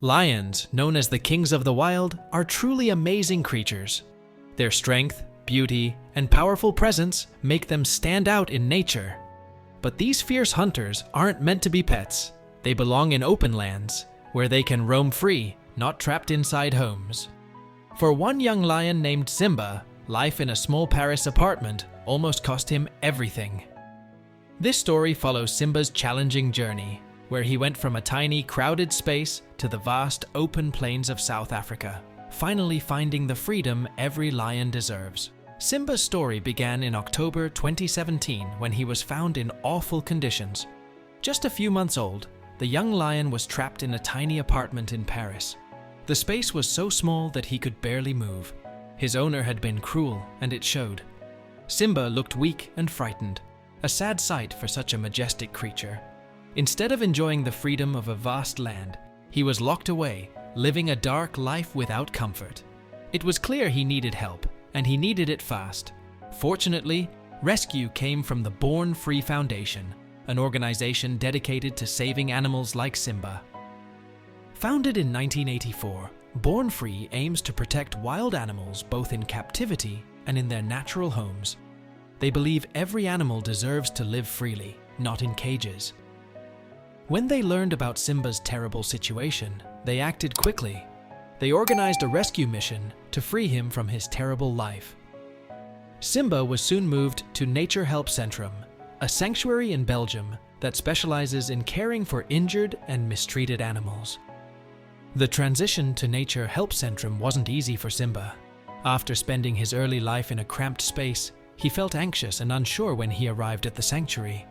Lions, known as the kings of the wild, are truly amazing creatures. Their strength, beauty, and powerful presence make them stand out in nature. But these fierce hunters aren't meant to be pets. They belong in open lands, where they can roam free, not trapped inside homes. For one young lion named Simba, life in a small Paris apartment almost cost him everything. This story follows Simba's challenging journey, where he went from a tiny, crowded space to the vast, open plains of South Africa, finally finding the freedom every lion deserves. Simba's story began in October 2017 when he was found in awful conditions. Just a few months old, the young lion was trapped in a tiny apartment in Paris. The space was so small that he could barely move. His owner had been cruel, and it showed. Simba looked weak and frightened, a sad sight for such a majestic creature. Instead of enjoying the freedom of a vast land, he was locked away, living a dark life without comfort. It was clear he needed help, and he needed it fast. Fortunately, rescue came from the Born Free Foundation, an organization dedicated to saving animals like Simba. Founded in 1984, Born Free aims to protect wild animals both in captivity and in their natural homes. They believe every animal deserves to live freely, not in cages. When they learned about Simba's terrible situation, they acted quickly. They organized a rescue mission to free him from his terrible life. Simba was soon moved to Nature Help Centrum, a sanctuary in Belgium that specializes in caring for injured and mistreated animals. The transition to Nature Help Centrum wasn't easy for Simba. After spending his early life in a cramped space, he felt anxious and unsure when he arrived at the sanctuary.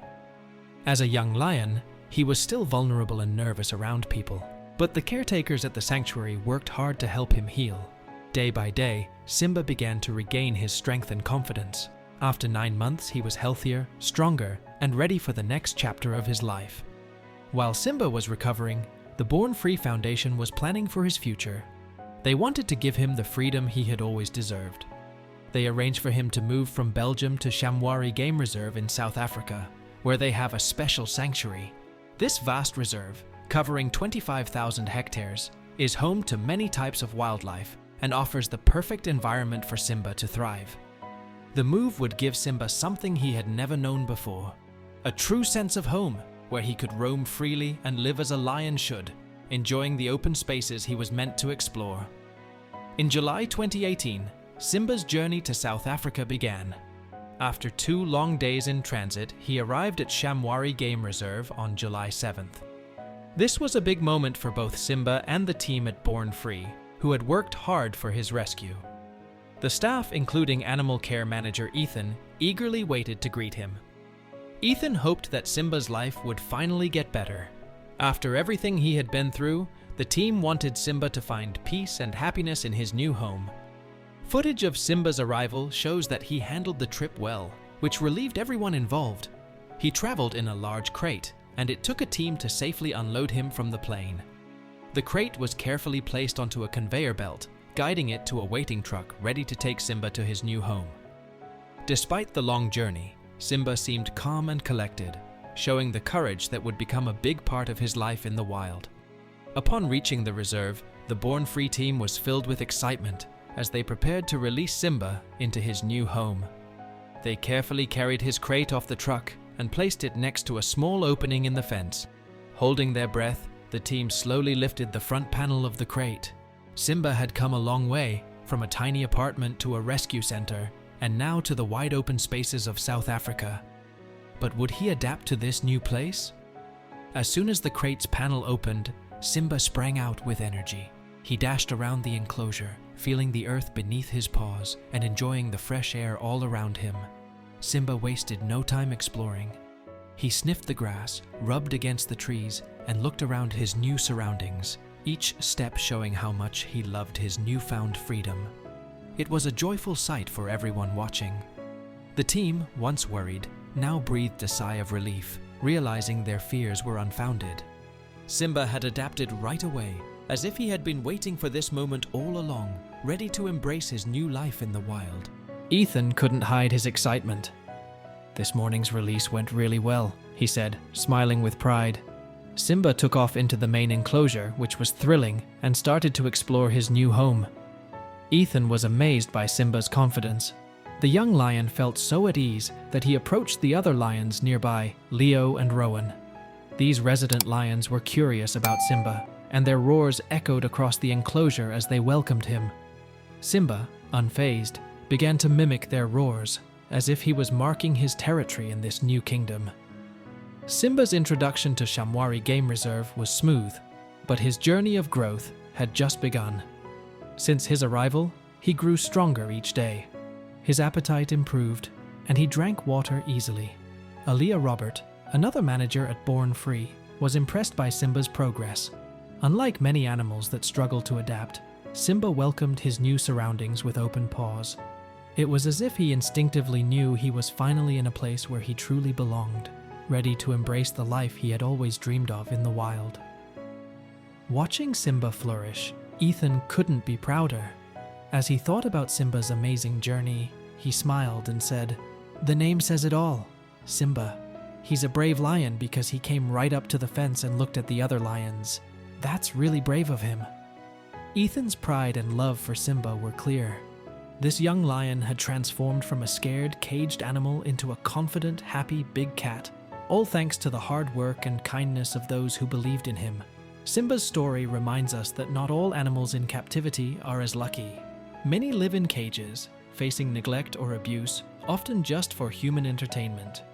As a young lion, he was still vulnerable and nervous around people, but the caretakers at the sanctuary worked hard to help him heal. Day by day, Simba began to regain his strength and confidence. After 9 months, he was healthier, stronger, and ready for the next chapter of his life. While Simba was recovering, the Born Free Foundation was planning for his future. They wanted to give him the freedom he had always deserved. They arranged for him to move from Belgium to Shamwari Game Reserve in South Africa, where they have a special sanctuary. This vast reserve, covering 25,000 hectares, is home to many types of wildlife and offers the perfect environment for Simba to thrive. The move would give Simba something he had never known before, a true sense of home where he could roam freely and live as a lion should, enjoying the open spaces he was meant to explore. In July 2018, Simba's journey to South Africa began. After 2 long days in transit, he arrived at Shamwari Game Reserve on July 7th. This was a big moment for both Simba and the team at Born Free, who had worked hard for his rescue. The staff, including animal care manager Ethan, eagerly waited to greet him. Ethan hoped that Simba's life would finally get better. After everything he had been through, the team wanted Simba to find peace and happiness in his new home. Footage of Simba's arrival shows that he handled the trip well, which relieved everyone involved. He traveled in a large crate, and it took a team to safely unload him from the plane. The crate was carefully placed onto a conveyor belt, guiding it to a waiting truck ready to take Simba to his new home. Despite the long journey, Simba seemed calm and collected, showing the courage that would become a big part of his life in the wild. Upon reaching the reserve, the Born Free team was filled with excitement as they prepared to release Simba into his new home. They carefully carried his crate off the truck and placed it next to a small opening in the fence. Holding their breath, the team slowly lifted the front panel of the crate. Simba had come a long way, from a tiny apartment to a rescue center, and now to the wide open spaces of South Africa. But would he adapt to this new place? As soon as the crate's panel opened, Simba sprang out with energy. He dashed around the enclosure, feeling the earth beneath his paws and enjoying the fresh air all around him. Simba wasted no time exploring. He sniffed the grass, rubbed against the trees, and looked around his new surroundings, each step showing how much he loved his newfound freedom. It was a joyful sight for everyone watching. The team, once worried, now breathed a sigh of relief, realizing their fears were unfounded. Simba had adapted right away, as if he had been waiting for this moment all along, ready to embrace his new life in the wild. Ethan couldn't hide his excitement. "This morning's release went really well," he said, smiling with pride. Simba took off into the main enclosure, which was thrilling, and started to explore his new home. Ethan was amazed by Simba's confidence. The young lion felt so at ease that he approached the other lions nearby, Leo and Rowan. These resident lions were curious about Simba, and their roars echoed across the enclosure as they welcomed him. Simba, unfazed, began to mimic their roars, as if he was marking his territory in this new kingdom. Simba's introduction to Shamwari Game Reserve was smooth, but his journey of growth had just begun. Since his arrival, he grew stronger each day. His appetite improved, and he drank water easily. Aaliyah Robert, another manager at Born Free, was impressed by Simba's progress. Unlike many animals that struggle to adapt, Simba welcomed his new surroundings with open paws. It was as if he instinctively knew he was finally in a place where he truly belonged, ready to embrace the life he had always dreamed of in the wild. Watching Simba flourish, Ethan couldn't be prouder. As he thought about Simba's amazing journey, he smiled and said, "The name says it all. Simba. He's a brave lion because he came right up to the fence and looked at the other lions. That's really brave of him." Ethan's pride and love for Simba were clear. This young lion had transformed from a scared, caged animal into a confident, happy big cat, all thanks to the hard work and kindness of those who believed in him. Simba's story reminds us that not all animals in captivity are as lucky. Many live in cages, facing neglect or abuse, often just for human entertainment.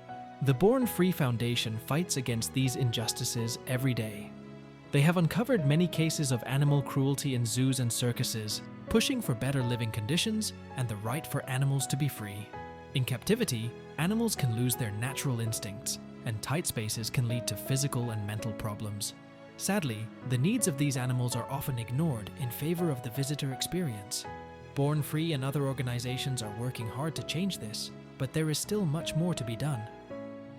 The Born Free Foundation fights against these injustices every day. They have uncovered many cases of animal cruelty in zoos and circuses, pushing for better living conditions and the right for animals to be free. In captivity, animals can lose their natural instincts, and tight spaces can lead to physical and mental problems. Sadly, the needs of these animals are often ignored in favor of the visitor experience. Born Free and other organizations are working hard to change this, but there is still much more to be done.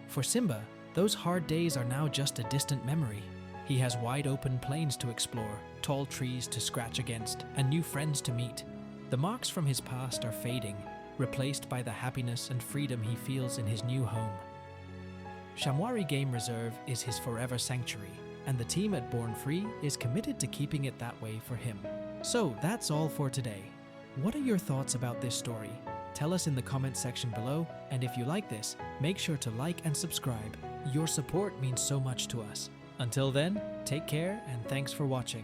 For Simba, those hard days are now just a distant memory. He has wide open plains to explore, tall trees to scratch against, and new friends to meet. The marks from his past are fading, replaced by the happiness and freedom he feels in his new home. Shamwari Game Reserve is his forever sanctuary, and the team at Born Free is committed to keeping it that way for him. So that's all for today. What are your thoughts about this story? Tell us in the comments section below, and if you like this, make sure to like and subscribe. Your support means so much to us. Until then, take care and thanks for watching.